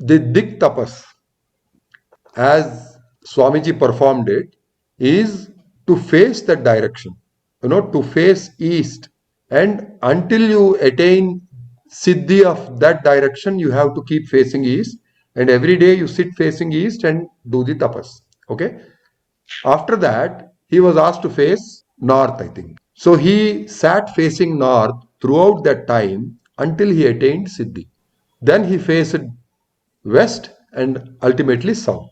the Dikh Tapas, as Swamiji performed it, is to face that direction, to face east. And until you attain Siddhi of that direction, you have to keep facing east. And every day you sit facing east and do the tapas. Okay. After that, he was asked to face north, I think. So he sat facing north throughout that time until he attained Siddhi. Then he faced west and ultimately south.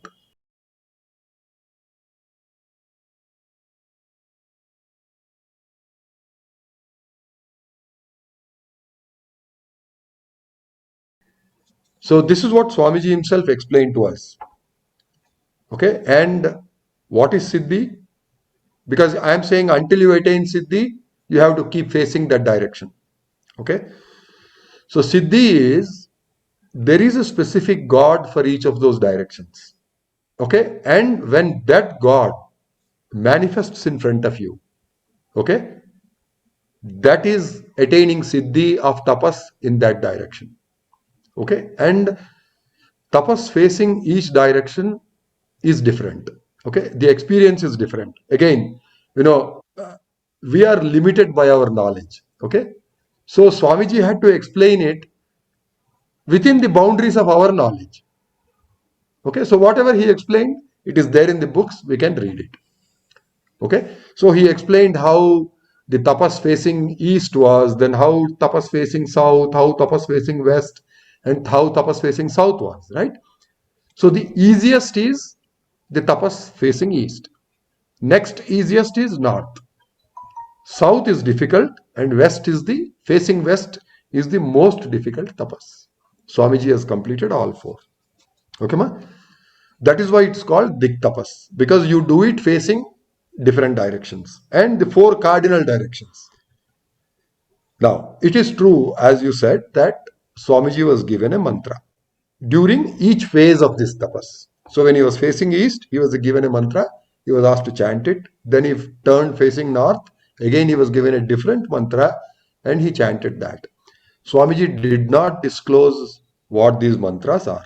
So this is what Swamiji himself explained to us. Okay, and what is Siddhi? Because I am saying until you attain Siddhi, you have to keep facing that direction. Okay, so Siddhi is there is a specific God for each of those directions. Okay, and when that God manifests in front of you, okay, that is attaining Siddhi of tapas in that direction. Okay, and tapas facing each direction is different. Okay, the experience is different. Again, we are limited by our knowledge. Okay, so Swamiji had to explain it within the boundaries of our knowledge. Okay, so whatever he explained, it is there in the books, we can read it. Okay, so he explained how the tapas facing east was, then how tapas facing south, how tapas facing west, and how tapas facing south was, right? So the easiest is the tapas facing east. Next easiest is north. South is difficult, and west is the facing west is the most difficult tapas. Swamiji has completed all four. Okay, ma? That is why it's called Dikh Tapas, because you do it facing different directions and the four cardinal directions. Now, it is true, as you said, that Swamiji was given a mantra during each phase of this tapas. So when he was facing east, he was given a mantra. He was asked to chant it. Then he turned facing north. Again, he was given a different mantra and he chanted that. Swamiji did not disclose what these mantras are.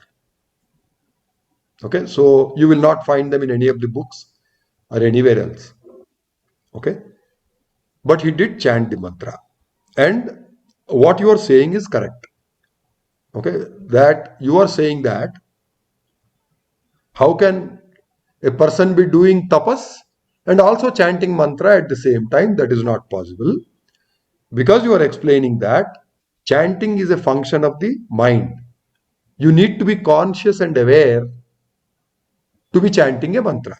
Okay, so you will not find them in any of the books or anywhere else. Okay, but he did chant the mantra. And what you are saying is correct. Okay, that you are saying that how can a person be doing tapas and also chanting mantra at the same time? That is not possible, because you are explaining that chanting is a function of the mind. You need to be conscious and aware to be chanting a mantra.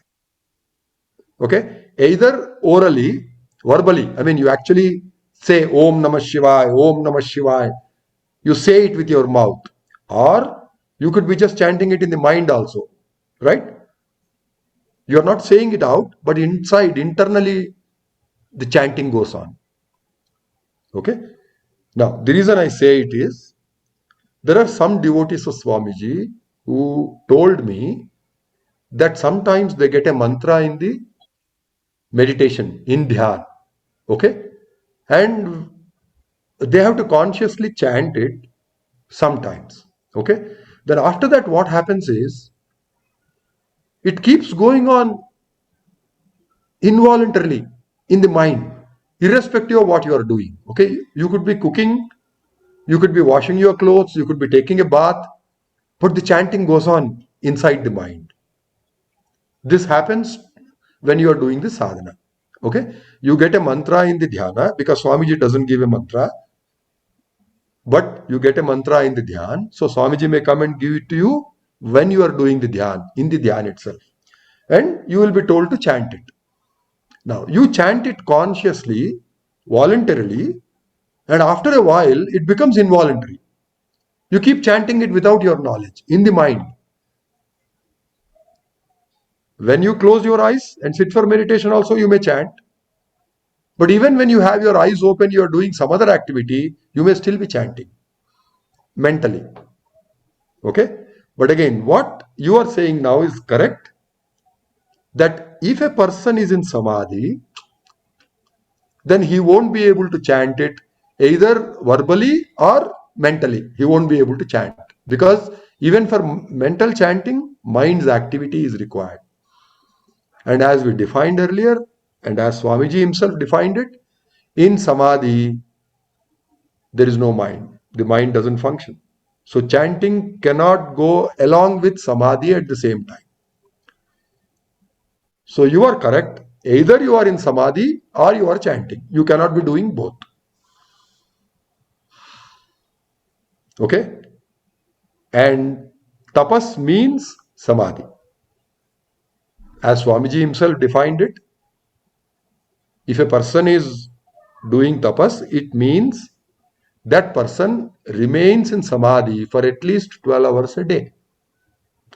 Okay, either orally, verbally, I mean, you actually say Om Namah Shivaya, Om Namah Shivaya. You say it with your mouth, or you could be just chanting it in the mind also, right? You are not saying it out, but inside, internally, the chanting goes on. Okay. Now, the reason I say it is there are some devotees of Swamiji who told me that sometimes they get a mantra in the meditation, in dhyan. Okay. And they have to consciously chant it sometimes. Okay. Then after that, what happens is it keeps going on involuntarily in the mind, irrespective of what you are doing. Okay, you could be cooking, you could be washing your clothes, you could be taking a bath, but the chanting goes on inside the mind. This happens when you are doing the sadhana. Okay, you get a mantra in the dhyana because Swamiji doesn't give a mantra, but you get a mantra in the dhyan. So Swamiji may come and give it to you when you are doing the dhyan, in the dhyan itself, and you will be told to chant it. Now, you chant it consciously, voluntarily, and after a while, it becomes involuntary. You keep chanting it without your knowledge, in the mind. When you close your eyes and sit for meditation, also you may chant. But even when you have your eyes open, you are doing some other activity, you may still be chanting mentally. Okay? But again, what you are saying now is correct, that if a person is in samadhi, then he won't be able to chant it either verbally or mentally. He won't be able to chant because Even for mental chanting, mind's activity is required. And as we defined earlier, and as Swamiji himself defined it, in samadhi, there is no mind. The mind doesn't function. So chanting cannot go along with samadhi at the same time. So you are correct. Either you are in samadhi or you are chanting. You cannot be doing both. Okay? And tapas means samadhi. As Swamiji himself defined it, if a person is doing tapas, it means that person remains in samadhi for at least 12 hours a day,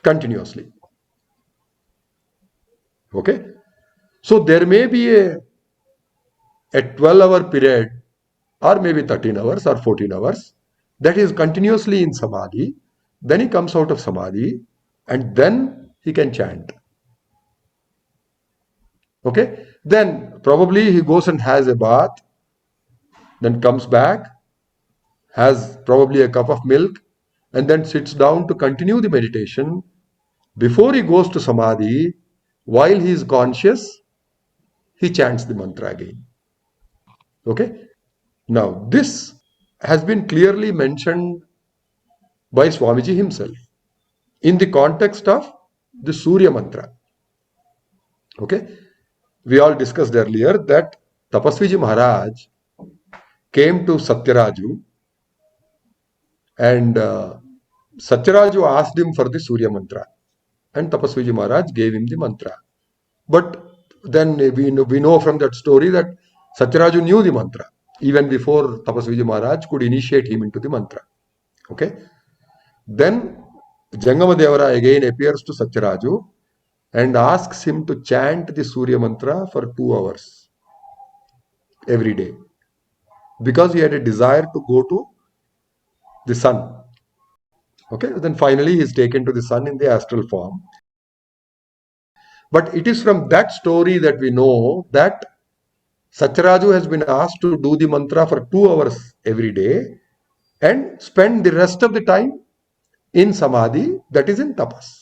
continuously. Okay? So there may be a 12-hour period, or maybe 13 hours or 14 hours, that is continuously in samadhi. Then he comes out of samadhi and then he can chant. Okay? Then probably he goes and has a bath, then comes back, has probably a cup of milk, and then sits down to continue the meditation. Before he goes to samadhi, while he is conscious, he chants the mantra again. Okay? Now, this has been clearly mentioned by Swamiji himself in the context of the Surya mantra. Okay? We all discussed earlier that Tapasviji Maharaj came to Satyaraju, and Satyaraju asked him for the Surya mantra, and Tapasviji Maharaj gave him the mantra. But then we know from that story that Satyaraju knew the mantra even before Tapasviji Maharaj could initiate him into the mantra. Okay? Then Jangamadevara again appears to Satyaraju and asks him to chant the Surya mantra for 2 hours every day, because he had a desire to go to the sun. Okay, then finally he is taken to the sun in the astral form. But it is from that story that we know that Satyaraju has been asked to do the mantra for 2 hours every day and spend the rest of the time in samadhi, that is in tapas.